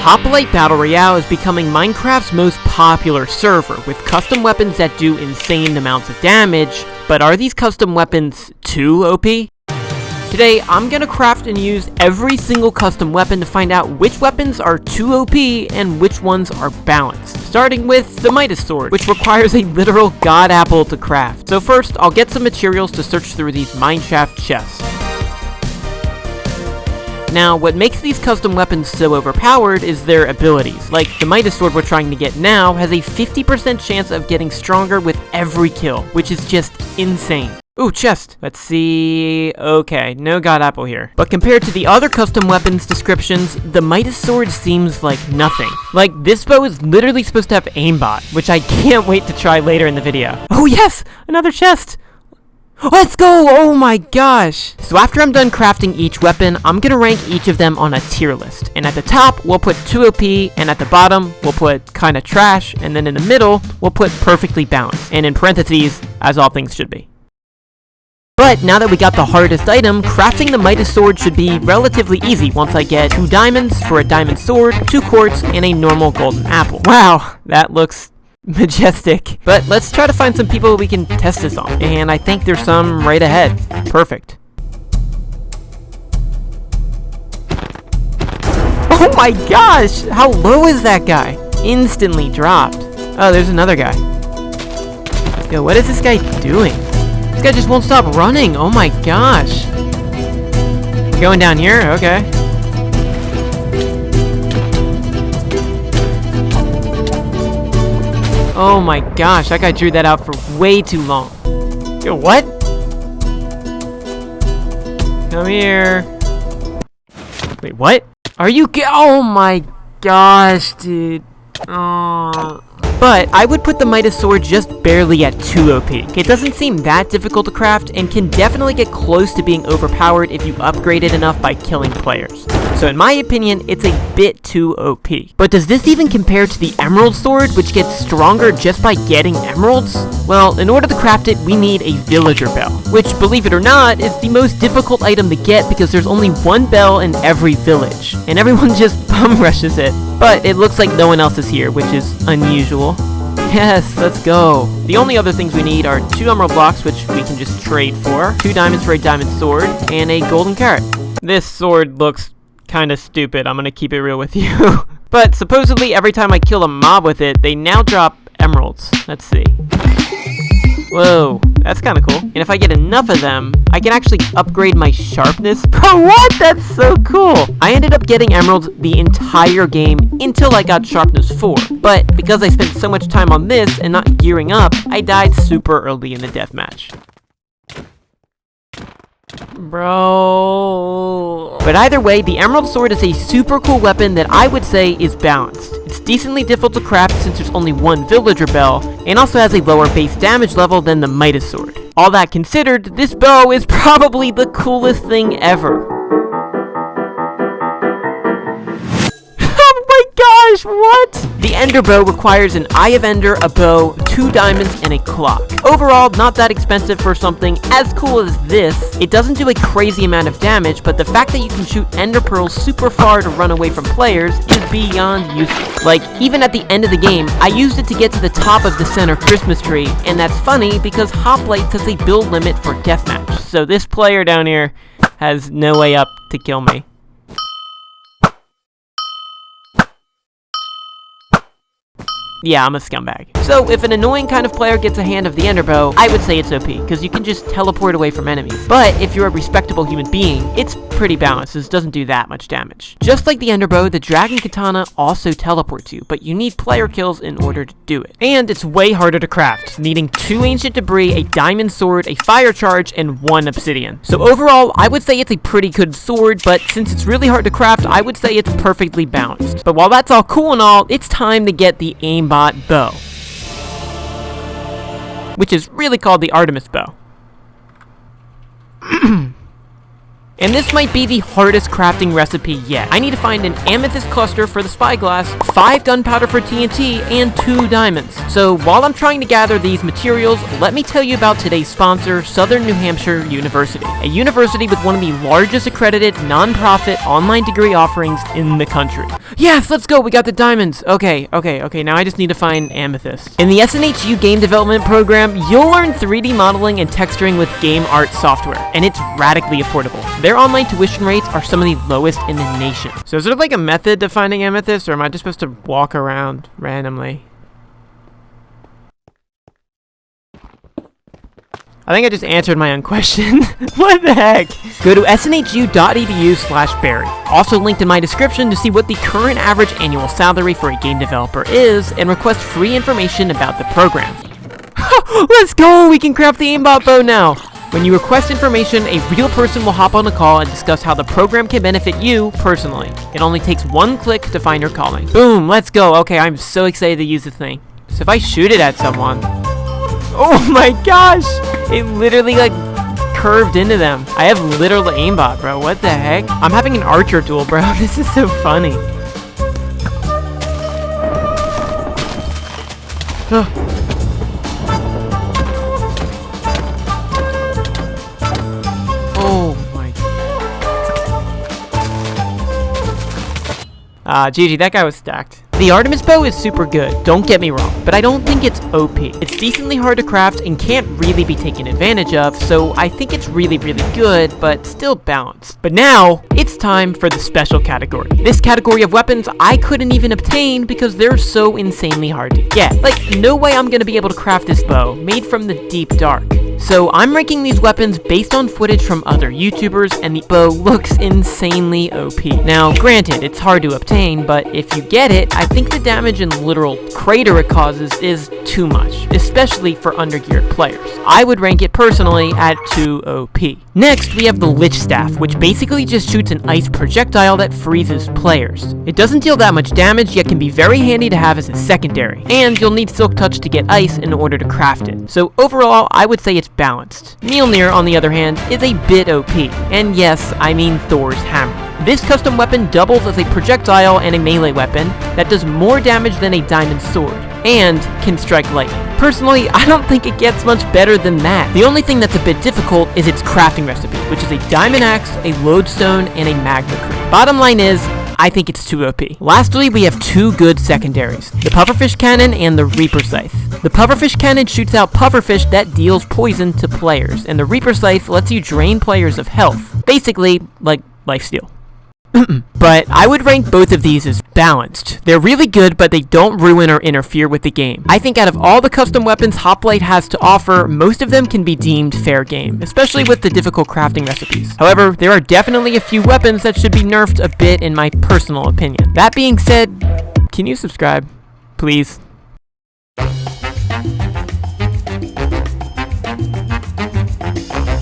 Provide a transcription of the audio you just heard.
Hoplite Battle Royale is becoming Minecraft's most popular server, with custom weapons that do insane amounts of damage, but are these custom weapons too OP? Today, I'm gonna craft and use every single custom weapon to find out which weapons are too OP and which ones are balanced. Starting with the Midas Sword, which requires a literal god apple to craft. So first, I'll get some materials to search through these mineshaft chests. Now, what makes these custom weapons so overpowered is their abilities. Like, the Midas Sword we're trying to get now has a 50% chance of getting stronger with every kill, which is just insane. Ooh, chest. Let's see. Okay, no god apple here. But compared to the other custom weapons descriptions, the Midas Sword seems like nothing. Like, this bow is literally supposed to have aimbot, which I can't wait to try later in the video. Oh yes! Another chest! Let's go! Oh my gosh! So after I'm done crafting each weapon, I'm gonna rank each of them on a tier list. And at the top, we'll put 2 OP, and at the bottom, we'll put kinda trash, and then in the middle, we'll put perfectly balanced. And in parentheses, as all things should be. But now that we got the hardest item, crafting the Midas Sword should be relatively easy once I get 2 diamonds for a diamond sword, 2 quartz, and a normal golden apple. Wow, that looks majestic. But let's try to find some people we can test this on. And I think there's some right ahead. Perfect. Oh my gosh! How low is that guy? Instantly dropped. Oh, there's another guy. Yo, what is this guy doing? This guy just won't stop running. Oh my gosh. Going down here? Okay. Oh my gosh, that guy drew that out for way too long. Yo, what? Come here. Wait, what? Are you oh my gosh, dude. Oh. But I would put the Midas Sword just barely at 2 OP. It doesn't seem that difficult to craft and can definitely get close to being overpowered if you upgrade it enough by killing players. So in my opinion, it's a bit too OP. But does this even compare to the Emerald Sword, which gets stronger just by getting emeralds? Well, in order to craft it, we need a villager bell, which, believe it or not, is the most difficult item to get because there's only 1 bell in every village, and everyone just bum rushes it. But it looks like no one else is here, which is unusual. Yes, let's go. The only other things we need are 2 emerald blocks, which we can just trade for, 2 diamonds for a diamond sword, and a golden carrot. This sword looks kinda stupid, I'm gonna keep it real with you. But supposedly every time I kill a mob with it, they now drop emeralds. Let's see. Whoa, that's kinda cool. And if I get enough of them, I can actually upgrade my sharpness. Bro, what? That's so cool! I ended up getting emeralds the entire game until I got sharpness 4. But because I spent so much time on this and not gearing up, I died super early in the deathmatch. Bro. But either way, the Emerald Sword is a super cool weapon that I would say is balanced. It's decently difficult to craft since there's only 1 villager bell, and also has a lower base damage level than the Midas Sword. All that considered, this bow is probably the coolest thing ever. Gosh, what? The Ender Bow requires an Eye of Ender, a bow, 2 diamonds, and a clock. Overall, not that expensive for something as cool as this. It doesn't do a crazy amount of damage, but the fact that you can shoot Ender Pearls super far to run away from players is beyond useful. Like, even at the end of the game, I used it to get to the top of the center Christmas tree, and that's funny because Hoplite has a build limit for deathmatch, so this player down here has no way up to kill me. Yeah, I'm a scumbag. So, if an annoying kind of player gets a hand of the Ender Bow, I would say it's OP, because you can just teleport away from enemies. But if you're a respectable human being, it's pretty balanced, as it doesn't do that much damage. Just like the Ender Bow, the Dragon Katana also teleports you, but you need player kills in order to do it. And it's way harder to craft, needing 2 ancient debris, a diamond sword, a fire charge, and 1 obsidian. So overall, I would say it's a pretty good sword, but since it's really hard to craft, I would say it's perfectly balanced. But while that's all cool and all, it's time to get the aimbot bow, which is really called the Artemis bow. And this might be the hardest crafting recipe yet. I need to find an amethyst cluster for the spyglass, 5 gunpowder for TNT, and 2 diamonds. So while I'm trying to gather these materials, let me tell you about today's sponsor, Southern New Hampshire University, a university with one of the largest accredited non-profit online degree offerings in the country. Yes, let's go, we got the diamonds. Okay, now I just need to find amethyst. In the SNHU game development program, you'll learn 3D modeling and texturing with game art software, and it's radically affordable. Their online tuition rates are some of the lowest in the nation. So is there like a method to finding amethyst, or am I just supposed to walk around randomly? I think I just answered my own question. What the heck? Go to snhu.edu/Barry. Also linked in my description to see what the current average annual salary for a game developer is and request free information about the program. Let's go! We can craft the aimbot bow now! When you request information, a real person will hop on the call and discuss how the program can benefit you personally. It only takes 1 click to find your calling. Boom, let's go. Okay, I'm so excited to use the thing. So if I shoot it at someone... Oh my gosh! It literally like curved into them. I have literal aimbot, bro. What the heck? I'm having an archer duel, bro. This is so funny. Oh my. GG, that guy was stacked. The Artemis bow is super good, don't get me wrong, but I don't think it's OP. It's decently hard to craft and can't really be taken advantage of, so I think it's really good, but still balanced. But now, it's time for the special category. This category of weapons I couldn't even obtain because they're so insanely hard to get. Like, no way I'm gonna be able to craft this bow, made from the deep dark. So I'm ranking these weapons based on footage from other YouTubers, and the bow looks insanely OP. Now, granted, it's hard to obtain, but if you get it, I think the damage and literal crater it causes is too much, especially for undergeared players. I would rank it personally at 2 OP. Next, we have the Lich Staff, which basically just shoots an ice projectile that freezes players. It doesn't deal that much damage, yet can be very handy to have as a secondary, and you'll need Silk Touch to get ice in order to craft it. So overall, I would say it's balanced. Mjolnir, on the other hand, is a bit OP, and yes, I mean Thor's hammer. This custom weapon doubles as a projectile and a melee weapon that does more damage than a diamond sword, and can strike lightning. Personally, I don't think it gets much better than that. The only thing that's a bit difficult is its crafting recipe, which is a diamond axe, a lodestone, and a magma cream. Bottom line is, I think it's too OP. Lastly, we have 2 good secondaries, the Pufferfish Cannon and the Reaper Scythe. The Pufferfish Cannon shoots out pufferfish that deals poison to players, and the Reaper Scythe lets you drain players of health. Basically, like lifesteal. But I would rank both of these as balanced. They're really good, but they don't ruin or interfere with the game. I think out of all the custom weapons Hoplite has to offer, most of them can be deemed fair game, especially with the difficult crafting recipes. However, there are definitely a few weapons that should be nerfed a bit in my personal opinion. That being said, can you subscribe? Please.